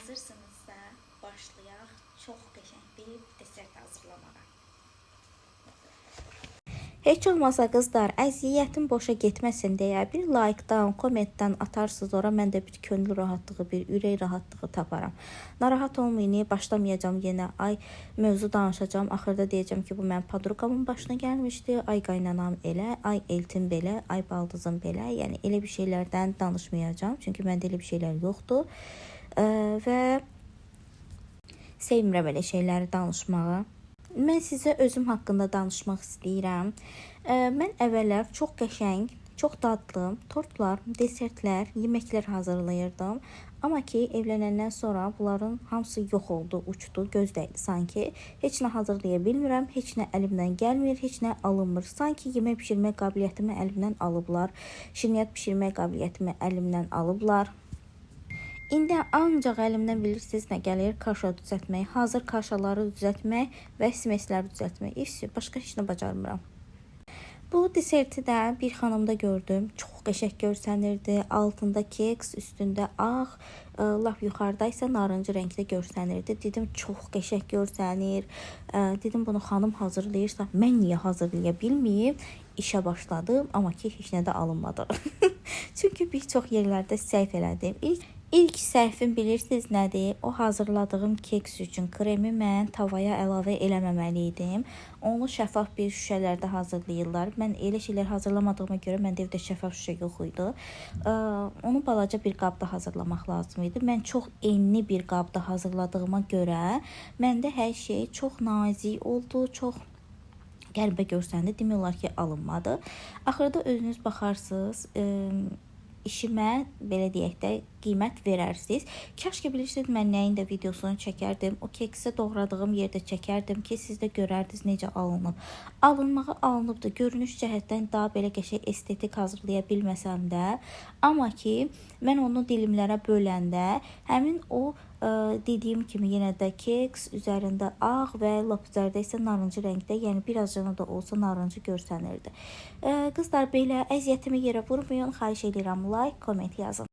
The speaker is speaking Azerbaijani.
Hazırsınızsa başlayaq çox qəşəng bir desert hazırlamağa. Heç olmasa qızlar, əziyyətim boşa getməsin deyə bir like-dan, kommentdən atarsınız ora. Mən də bir könül rahatlığı, bir ürək rahatlığı taparam. Narahat olmayın, başlamayacağım yenə. Ay mövzu danışacağım. Axırda deyəcəm ki, bu mənim podruqamın başına gəlmişdi. Ay qaynanam elə, ay eltim belə, ay baldızım belə. Yəni elə bir şeylərdən danışmayacağım. Çünki məndə elə bir şeylər yoxdur. Və sevmirəm elə şeyləri danışmağı. Mən sizə özüm haqqında danışmaq istəyirəm. Mən əvvəllər çox qəşəng, çox dadlı tortlar, desertlər, yeməklər hazırlayırdım. Amma ki, evlənəndən sonra bunların hamısı yox oldu, uçdu, gözdəydi sanki. Heç nə hazırlaya bilmirəm, heç nə əlimdən gəlmir, heç nə alınmır. Sanki yemək pişirmək qabiliyyətimi əlimdən alıblar, şirniyyat pişirmək qabiliyyətimi əlimdən alıblar. İndi ancaq əlimdən bilirsiniz nə gəlir? Kaşa düzəltmək, hazır kaşaları düzəltmək və smesləri düzəltmək. Başqa heç nə bacarmıram. Bu deserti də bir xanımda gördüm. Çox qəşəng görsənirdi. Altında keks, üstündə ağ, lap yuxarıdaysa narıncı rəngdə görsənirdi. Dedim çox qəşəng görsənir. Dedim bunu xanım hazırlayırsa mən niyə hazırlaya bilməyim? İşə başladım, amma ki heç nə də alınmadı. Çünki bir çox yerlərdə səhv elədim. İlk səhvim bilirsiniz nədir? O hazırladığım keks üçün kremi mən tavaya əlavə eləməməli idim. Onu şəffaf bir şüşələrdə hazırlayırlar. Mən elə şeylər hazırlamadığıma görə məndə evdə şəffaf şüşə yox idi. Onu balaca bir qabda hazırlamaq lazım idi. Mən çox enli bir qabda hazırladığıma görə məndə hər şey çox nazik oldu, çox qəribə görsəndi. Demək olar ki, alınmadı. Axırda özünüz baxarsınız, işimə belə deyək də qiymət verərsiniz. Kaş ki bilirsiniz mən nəyin də videosunu çəkərdim. O keksi doğradığım yerdə çəkərdim ki siz də görərdiniz necə alınıb. Alınmağı alınıbdı. Görünüş cəhətdən daha belə qəşəng estetik hazırlaya bilməsəm də, amma ki mən onu dilimlərə böləndə həmin o dediyim kimi yenə də keks üzərində ağ və lap üzərində isə narıncı rəngdə, yəni birazcana da olsa narıncı görsənirdi. Qızlar belə əziyyətimi yerə vurmayın, xahiş edirəm like, komment yazın.